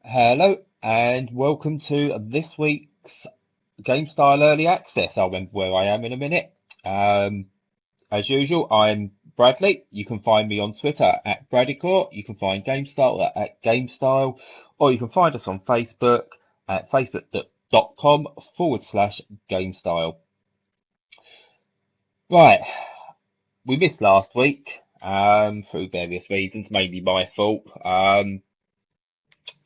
Hello and welcome to this week's Gamestyle Early Access. I'll remember where I am in a minute. Um, as usual, I'm Bradley. You can find me on Twitter at Braddycore. You can find Gamestyle at Gamestyle, or you can find us on Facebook at facebook.com/Gamestyle. Right, we missed last week through various reasons, mainly my fault.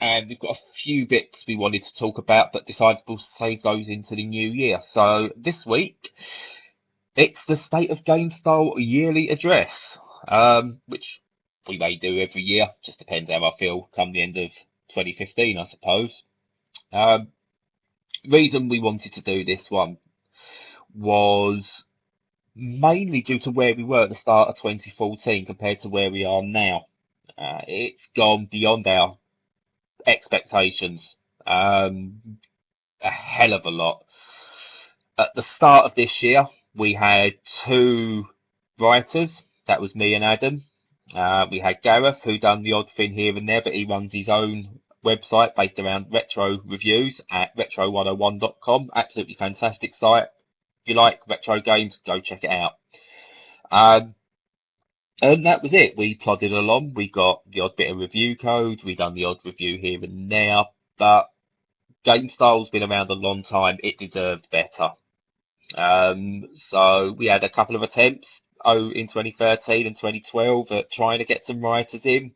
And we've got a few bits we wanted to talk about, but decided we'll save those into the new year. So this week, it's the State of Game Style yearly address, which we may do every year. Just depends how I feel come the end of 2015, I suppose. Um, reason we wanted to do this one was mainly due to where we were at the start of 2014 compared to where we are now. It's gone beyond our expectations. A hell of a lot. At the start of this year, we had two writers. That was me and Adam. We had Gareth, who done the odd thing here and there, but he runs his own website based around retro reviews at retro101.com. Absolutely fantastic site. If you like retro games, go check it out. Um, and that was it. We plodded along. We got the odd bit of review code. We done the odd review here and there, but GameStyle's been around a long time. It deserved better. So we had a couple of attempts in 2013 and 2012 at trying to get some writers in.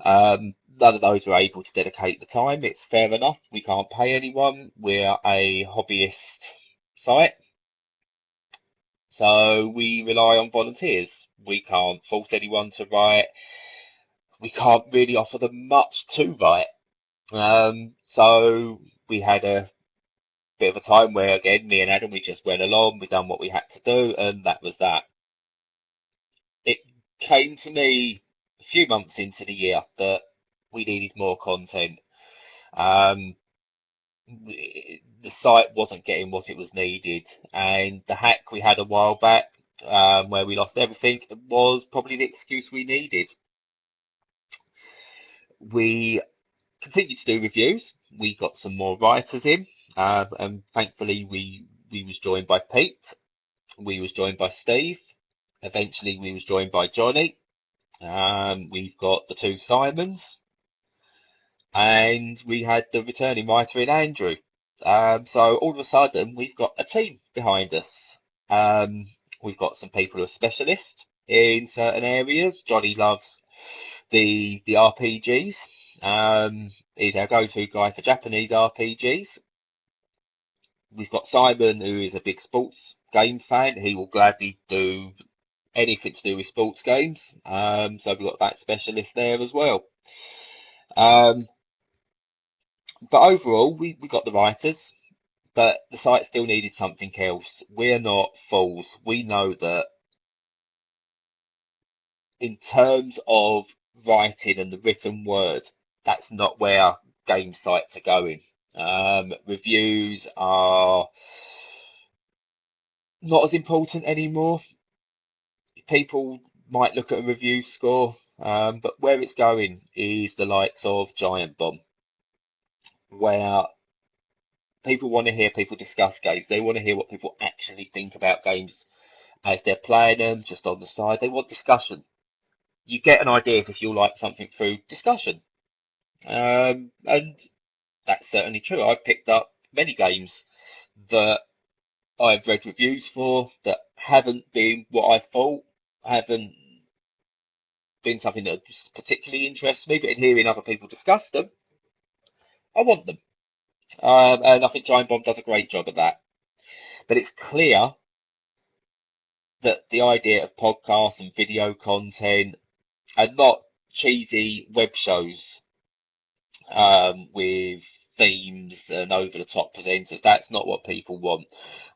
None of those were able to dedicate the time. It's fair enough. We can't pay anyone. We're a hobbyist site, so we rely on volunteers. We can't force anyone to write. We can't really offer them much to write. So we had a bit of a time where, again, me and Adam, we just went along, we done what we had to do, and that was that. It came to me a few months into the year that we needed more content. Um, the site wasn't getting what it was needed, and the hack we had a while back, where we lost everything, was probably the excuse we needed. We continued to do reviews. We got some more writers in, and thankfully we was joined by Pete. We was joined by Steve. Eventually, we was joined by Johnny. We've got the two Simons, and we had the returning writer in Andrew. So all of a sudden, we've got a team behind us. Um, we've got some people who are specialists in certain areas. Johnny loves the RPGs. He's our go-to guy for Japanese RPGs. We've got Simon, who is a big sports game fan. He will gladly do anything to do with sports games. So we've got that specialist there as well. Um, but overall, we got the writers, but the site still needed something else. We're not fools. We know that in terms of writing and the written word, that's not where game sites are going. Reviews are not as important anymore. People might look at a review score, but where it's going is the likes of Giant Bomb, where people want to hear people discuss games. They want to hear what people actually think about games as they're playing them, just on the side. They want discussion. You get an idea if you like something through discussion. And that's certainly true. I've picked up many games that I've read reviews for that haven't been what I thought, haven't been something that just particularly interests me, but in hearing other people discuss them, I want them. And I think Giant Bomb does a great job of that. But it's clear that the idea of podcasts and video content and not cheesy web shows with themes and over the top presenters, that's not what people want.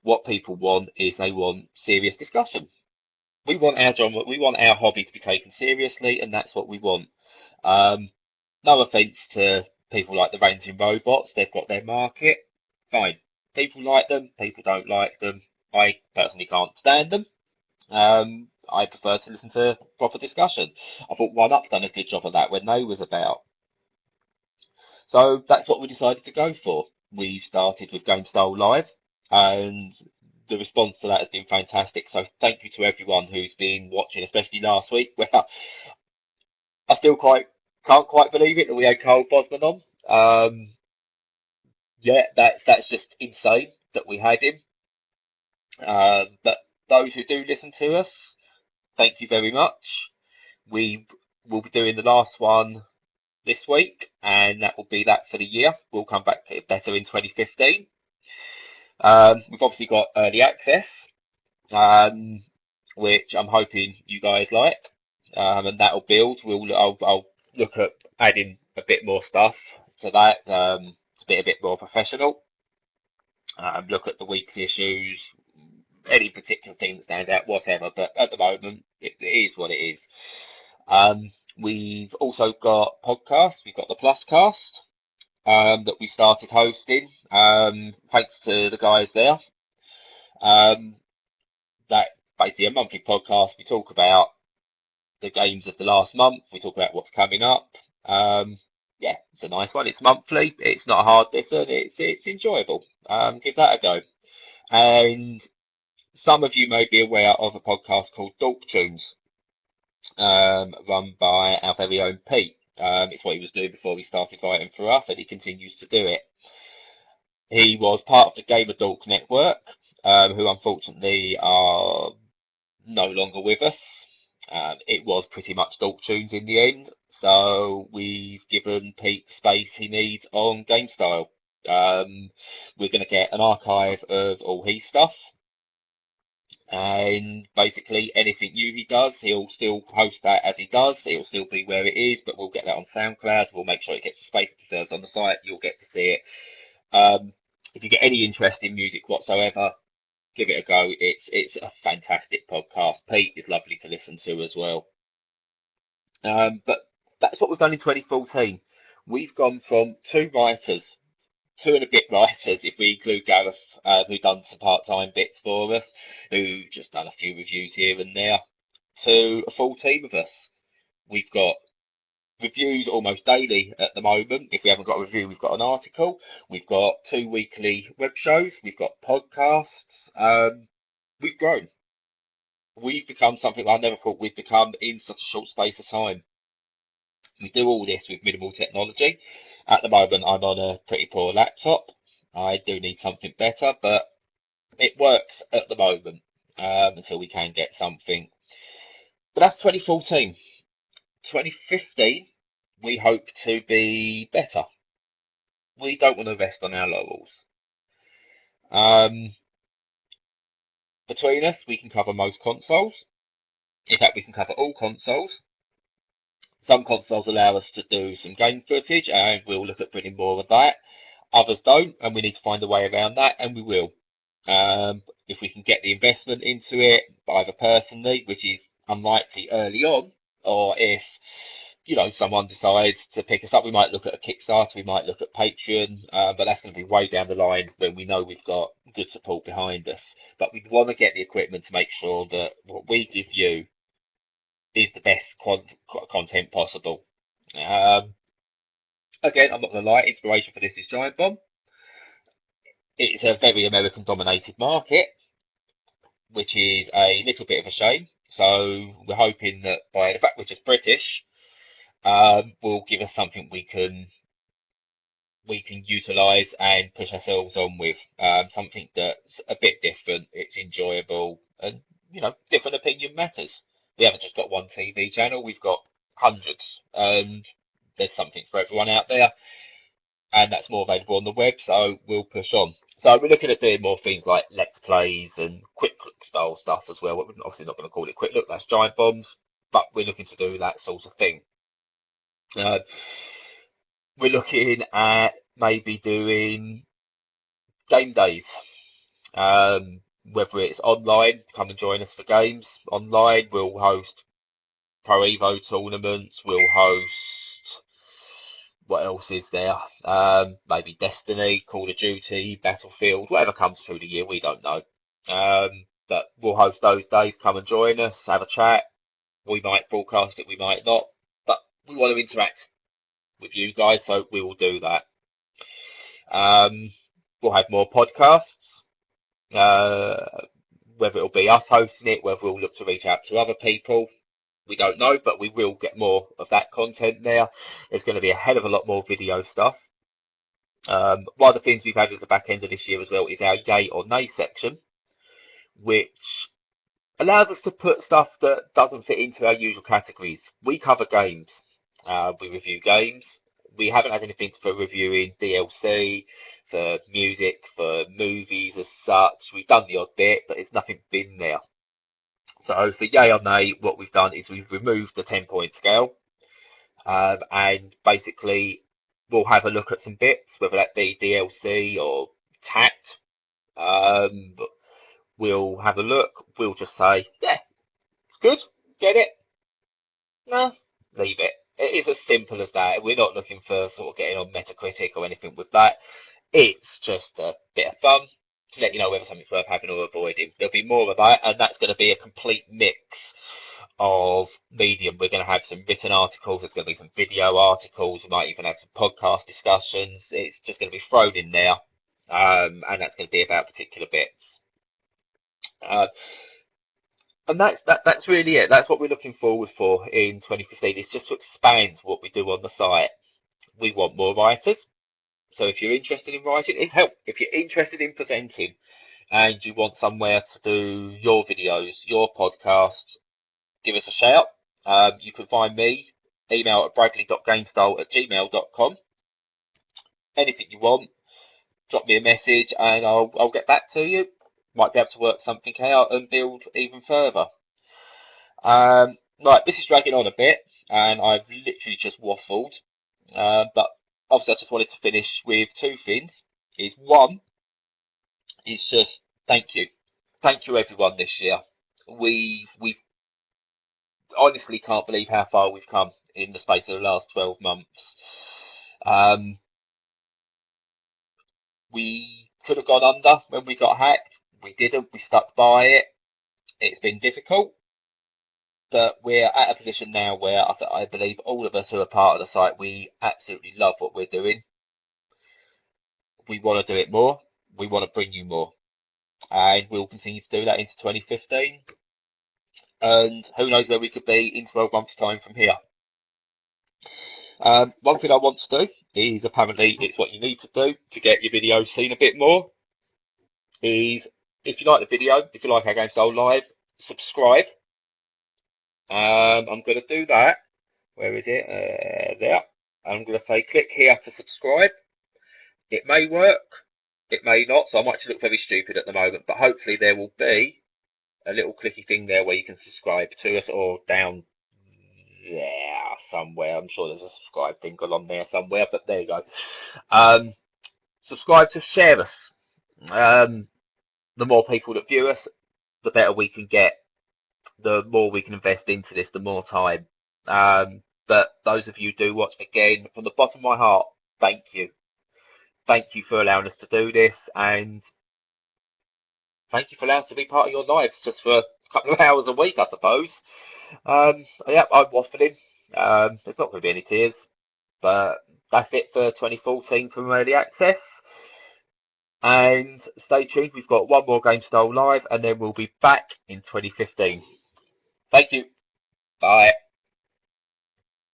What people want is they want serious discussion. We want our genre, we want our hobby to be taken seriously, and that's what we want. Um, no offense to people like the Ranging Robots, they've got their market. Fine. People like them, people don't like them. I personally can't stand them. I prefer to listen to proper discussion. I thought One Up done a good job of that when they was about. So that's what we decided to go for. We've started with Gamestyle Live, and the response to that has been fantastic. So thank you to everyone who's been watching, especially last week, where I still quite can't quite believe it that we had Carl Bosman on. Yeah, that's just insane that we had him. But those who do listen to us, thank you very much. We will be doing the last one this week, and that will be that for the year. We'll come back to it better in 2015. We've obviously got early access, um, which I'm hoping you guys like, and that'll build. I'll look at adding a bit more stuff to that to be a bit more professional. Look at the week's issues, any particular thing that stands out, whatever. But at the moment, it is what it is. We've also got podcasts. We've got the Pluscast that we started hosting. Thanks to the guys there. That basically a monthly podcast. We talk about the games of the last month. We talk about what's coming up. Yeah, it's a nice one. It's monthly. It's not a hard listen. It's enjoyable. Give that a go. And some of you may be aware of a podcast called Dork Tunes, run by our very own Pete. It's what he was doing before he started writing for us, and he continues to do it. He was part of the Gamer Dork Network, who unfortunately are no longer with us. It was pretty much Dork Tunes in the end, so we've given Pete the space he needs on Gamestyle. We're going to get an archive of all his stuff, and basically anything new he does, he'll still post that as he does. It'll still be where it is, but we'll get that on SoundCloud. We'll make sure it gets the space it deserves on the site. You'll get to see it. If you get any interest in music whatsoever, give it a go. It's a fantastic podcast. Pete is lovely to listen to as well. But that's what we've done in 2014. We've gone from two writers, two and a bit writers, if we include Gareth, who done some part-time bits for us, who just done a few reviews here and there, to a full team of us. We've got reviews almost daily at the moment. If we haven't got a review, we've got an article. We've got 2 weekly web shows. We've got podcasts. We've grown. We've become something I never thought we'd become in such a short space of time. We do all this with minimal technology. At the moment, I'm on a pretty poor laptop. I do need something better, but it works at the moment until we can get something. But that's 2014. 2015, we hope to be better. We don't want to rest on our laurels. Between us, we can cover most consoles. In fact, we can cover all consoles. Some consoles allow us to do some game footage, and we'll look at bringing more of that. Others don't, and we need to find a way around that, and we will. If we can get the investment into it, either personally, which is unlikely early on, or if someone decides to pick us up, we might look at a Kickstarter, we might look at Patreon, but that's going to be way down the line when we know we've got good support behind us. But we want to get the equipment to make sure that what we give you is the best content possible. Again, I'm not going to lie, inspiration for this is Giant Bomb. It's a very American dominated market, which is a little bit of a shame. So we're hoping that by the fact we're just British, will give us something we can utilise and push ourselves on with. Something that's a bit different, it's enjoyable, and different opinion matters. We haven't just got one TV channel, we've got hundreds, and there's something for everyone out there, and that's more available on the web, so we'll push on. So we're looking at doing more things like Let's Plays and Quick Look style stuff as well. We're obviously not going to call it Quick Look, that's Giant Bombs, but we're looking to do that sort of thing. We're looking at maybe doing game days, whether it's online, come and join us for games online. We'll host Pro Evo tournaments. We'll host, what else is there? Maybe Destiny, Call of Duty, Battlefield, whatever comes through the year, we don't know. But we'll host those days. Come and join us, have a chat. We might broadcast it, we might not, but we want to interact. with you guys, so we will do that. We'll have more podcasts, whether it'll be us hosting it, whether we'll look to reach out to other people. We don't know, but we will get more of that content there. There's going to be a hell of a lot more video stuff. One of the things we've had at the back end of this year as well is our yay or nay section, which allows us to put stuff that doesn't fit into our usual categories. We cover games. We review games. We haven't had anything for reviewing DLC, for music, for movies as such. We've done the odd bit, but it's nothing been there. So for yay or nay, what we've done is we've removed the 10-point scale, and basically we'll have a look at some bits, whether that be DLC or tact. We'll have a look. We'll just say, yeah, it's good, get it. No, leave it. It is as simple as that. We're not looking for sort of getting on Metacritic or anything with that. It's just a bit of fun to let you know whether something's worth having or avoiding. There'll be more of that, and that's going to be a complete mix of medium. We're going to have some written articles, there's going to be some video articles, we might even have some podcast discussions. It's just going to be thrown in there, and that's going to be about particular bits. And that's really it. That's what we're looking forward for in 2015. It's just to expand what we do on the site. We want more writers. So if you're interested in writing, if you're interested in presenting, and you want somewhere to do your videos, your podcasts, give us a shout. You can find me, email at bradley.gamestyle@gmail.com. Anything you want, drop me a message and I'll get back to you. Might be able to work something out and build even further. Right, this is dragging on a bit, and I've literally just waffled. But obviously, I just wanted to finish with two things. One is just thank you everyone this year. We honestly can't believe how far we've come in the space of the last 12 months. We could have gone under when we got hacked. We didn't. We stuck by it. It's been difficult, but we're at a position now where I believe all of us who are part of the site, we absolutely love what we're doing. We want to do it more. We want to bring you more, and we'll continue to do that into 2015. And who knows where we could be in 12 months' time from here. One thing I want to do is, apparently it's what you need to do to get your videos seen a bit more, is if you like the video, if you like our Gamestyle Live, subscribe. I'm going to do that. Where is it? There. I'm going to say click here to subscribe. It may work, it may not, so I might look very stupid at the moment, but hopefully there will be a little clicky thing there where you can subscribe to us, or down there somewhere. I'm sure there's a subscribe thing on there somewhere, but there you go. Subscribe to share us. The more people that view us, the better we can get. The more we can invest into this, the more time. But those of you who do watch, again, from the bottom of my heart, thank you. Thank you for allowing us to do this, and thank you for allowing us to be part of your lives just for a couple of hours a week, I suppose. Yeah, I'm waffling. There's not going to be any tears, but that's it for 2014 from Early Access. And stay tuned, we've got one more Gamestyle Live, and then we'll be back in 2015. Thank you. Bye.